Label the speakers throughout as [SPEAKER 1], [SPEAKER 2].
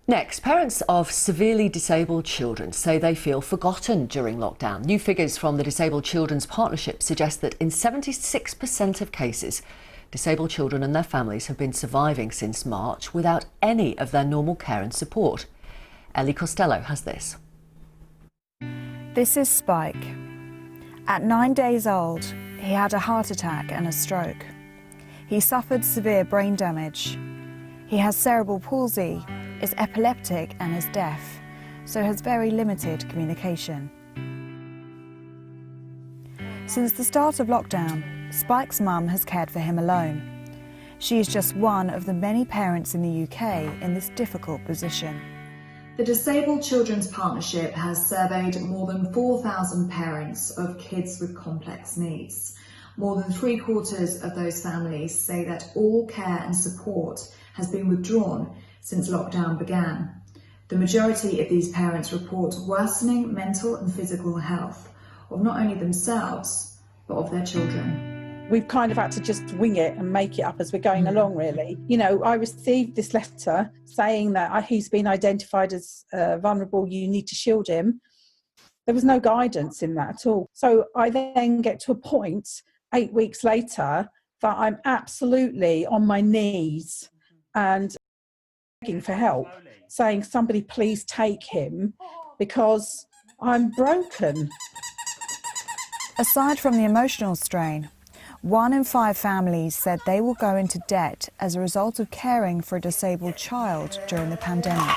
[SPEAKER 1] Next, parents of severely disabled children say they feel forgotten during lockdown. New figures from the Disabled Children's Partnership suggest that in 76% of cases, disabled children and their families have been surviving since March without any of their normal care and support. Ellie Costello has this.
[SPEAKER 2] This is Spike. At 9 days old, he had a heart attack and a stroke. He suffered severe brain damage. He has cerebral palsy, is epileptic and is deaf, so has very limited communication. Since the start of lockdown, Spike's mum has cared for him alone. She is just one of the many parents in the UK in this difficult position.
[SPEAKER 3] The Disabled Children's Partnership has surveyed more than 4,000 parents of kids with complex needs. More than 3/4 of those families say that all care and support has been withdrawn since lockdown began. The majority of these parents report worsening mental and physical health of not only themselves, but of their children.
[SPEAKER 4] We've kind of had to just wing it and make it up as we're going along, really. You know, I received this letter saying that he's been identified as vulnerable, you need to shield him. There was no guidance in that at all. So I then get to a point 8 weeks later that I'm absolutely on my knees and begging for help, saying, somebody please take him because I'm broken.
[SPEAKER 2] Aside from the emotional strain, 1 in 5 families said they will go into debt as a result of caring for a disabled child during the pandemic.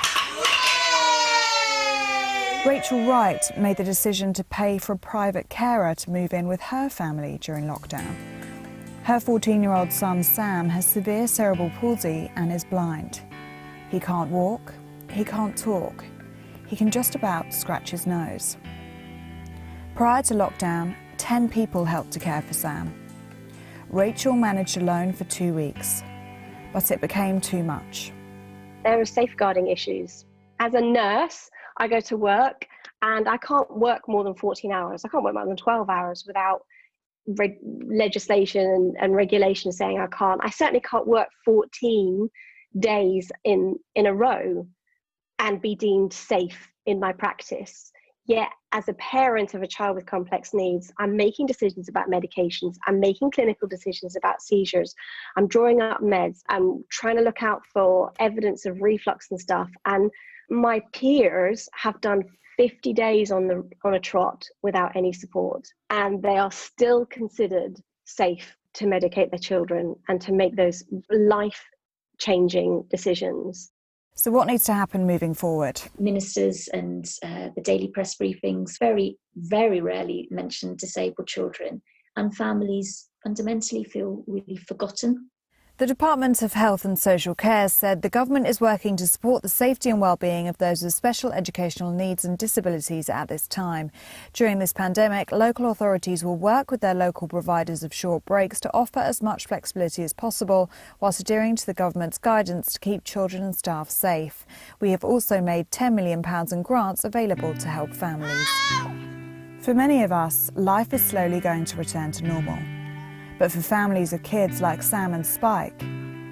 [SPEAKER 2] Rachel Wright made the decision to pay for a private carer to move in with her family during lockdown. Her 14-year-old son Sam has severe cerebral palsy and is blind. He can't walk, he can't talk, he can just about scratch his nose. Prior to lockdown, 10 people helped to care for Sam. Rachel managed alone for 2 weeks, but it became too much.
[SPEAKER 5] There are safeguarding issues. As a nurse, I go to work and I can't work more than 14 hours. I can't work more than 12 hours without legislation and regulation saying I can't. I certainly can't work 14 days in a row and be deemed safe in my practice. Yet, as a parent of a child with complex needs, I'm making decisions about medications, I'm making clinical decisions about seizures, I'm drawing up meds, I'm trying to look out for evidence of reflux and stuff. And my peers have done 50 days on a trot without any support, and they are still considered safe to medicate their children and to make those life-changing decisions.
[SPEAKER 2] So what needs to happen moving forward?
[SPEAKER 6] Ministers and the daily press briefings very, very rarely mention disabled children, and families fundamentally feel really forgotten.
[SPEAKER 2] The Department of Health and Social Care said the government is working to support the safety and well-being of those with special educational needs and disabilities at this time. During this pandemic, local authorities will work with their local providers of short breaks to offer as much flexibility as possible whilst adhering to the government's guidance to keep children and staff safe. We have also made £10 million in grants available to help families. For many of us, life is slowly going to return to normal. But for families of kids like Sam and Spike,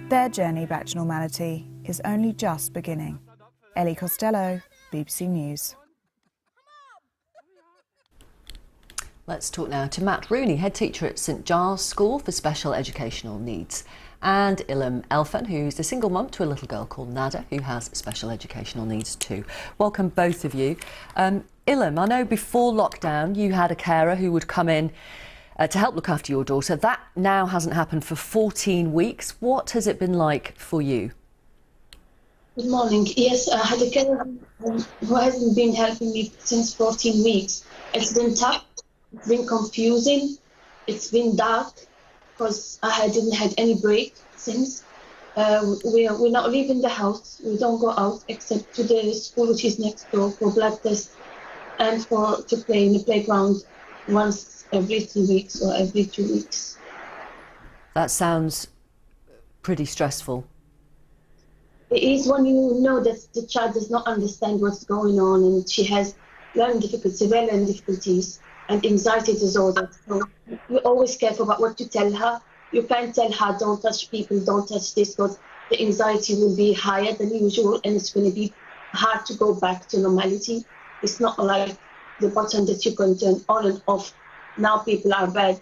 [SPEAKER 2] their journey back to normality is only just beginning. Ellie Costello, BBC News.
[SPEAKER 1] Let's talk now to Matt Rooney, head teacher at St Giles School for Special Educational Needs, and Ilham Elfen, who's a single mum to a little girl called Nada, who has special educational needs too. Welcome both of you. Ilham, I know before lockdown you had a carer who would come in to help look after your daughter. That now hasn't happened for 14 weeks. What has it been like for you?
[SPEAKER 7] Good morning. Yes, I had a carer who hasn't been helping me since 14 weeks. It's been tough, it's been confusing, it's been dark because I didn't have any break since. We're not leaving the house. We don't go out except to the school which is next door for blood tests and to play in the playground once every 3 weeks or every 2 weeks.
[SPEAKER 1] That sounds pretty stressful.
[SPEAKER 7] It is when you know that the child does not understand what's going on and she has learning difficulties, severe learning difficulties and anxiety disorder. So you're always careful about what to tell her. You can't tell her, don't touch people, don't touch this, because the anxiety will be higher than usual, and it's going to be hard to go back to normality. It's not like the button that you can turn on and off. Now people are bad,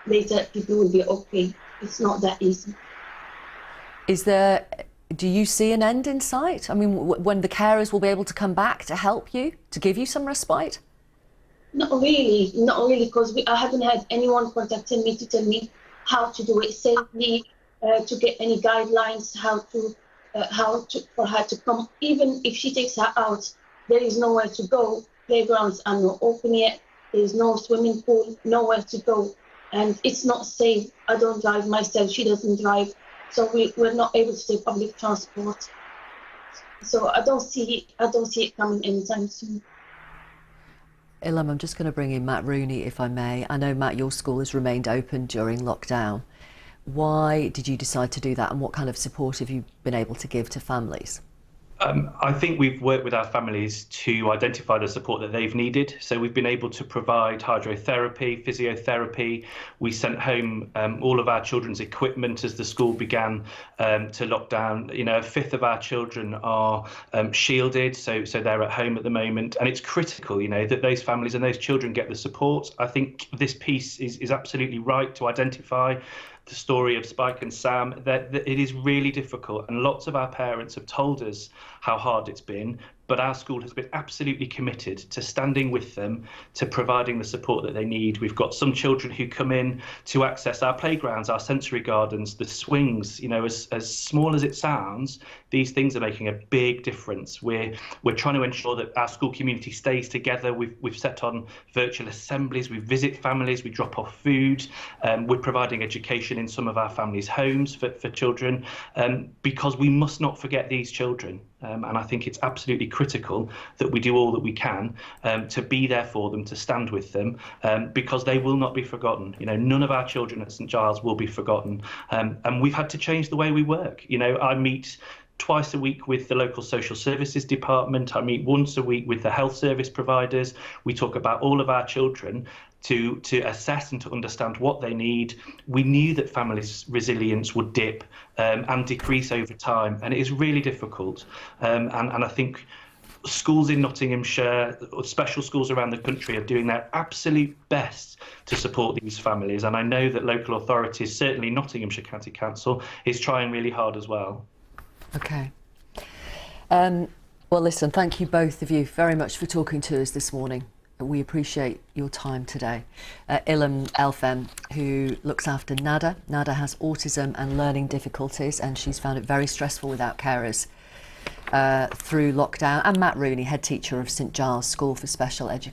[SPEAKER 7] later people will be okay. It's not that easy.
[SPEAKER 1] Do you see an end in sight? I mean, when the carers will be able to come back to help you, to give you some respite?
[SPEAKER 7] Not really, because I haven't had anyone contacting me to tell me how to do it safely, to get any guidelines, for her to come. Even if she takes her out, there is nowhere to go. Playgrounds are not open yet. There is no swimming pool, nowhere to go, and it's not safe. I don't drive myself. She doesn't drive, so we're not able to take public transport. So I don't see it coming anytime soon.
[SPEAKER 1] Ilham, I'm just going to bring in Matt Rooney, if I may. I know, Matt, your school has remained open during lockdown. Why did you decide to do that, and what kind of support have you been able to give to families?
[SPEAKER 8] I think we've worked with our families to identify the support that they've needed. So we've been able to provide hydrotherapy, physiotherapy. We sent home all of our children's equipment as the school began to lock down. You know, a fifth of our children are shielded, so they're at home at the moment. And it's critical, you know, that those families and those children get the support. I think this piece is absolutely right to identify the story of Spike and Sam, that it is really difficult, and lots of our parents have told us how hard it's been, but our school has been absolutely committed to standing with them, to providing the support that they need. We've got some children who come in to access our playgrounds, our sensory gardens, the swings. You know, as small as it sounds, these things are making a big difference. We're trying to ensure that our school community stays together. We've set on virtual assemblies, we visit families, we drop off food, we're providing education in some of our families' homes for children, because we must not forget these children. And I think it's absolutely critical that we do all that we can to be there for them, to stand with them, because they will not be forgotten. You know, none of our children at St Giles will be forgotten. And we've had to change the way we work. You know, I meet twice a week with the local social services department. I meet once a week with the health service providers. We talk about all of our children to assess and to understand what they need. We knew that families' resilience would dip and decrease over time, and it is really difficult. And I think schools in Nottinghamshire, special schools around the country, are doing their absolute best to support these families. And I know that local authorities, certainly Nottinghamshire County Council, is trying really hard as well.
[SPEAKER 1] Okay. Well, listen, thank you both of you very much for talking to us this morning. We appreciate your time today. Ilham Elfen, who looks after Nada. Nada has autism and learning difficulties, and she's found it very stressful without carers through lockdown. And Matt Rooney, head teacher of St Giles School for Special Education.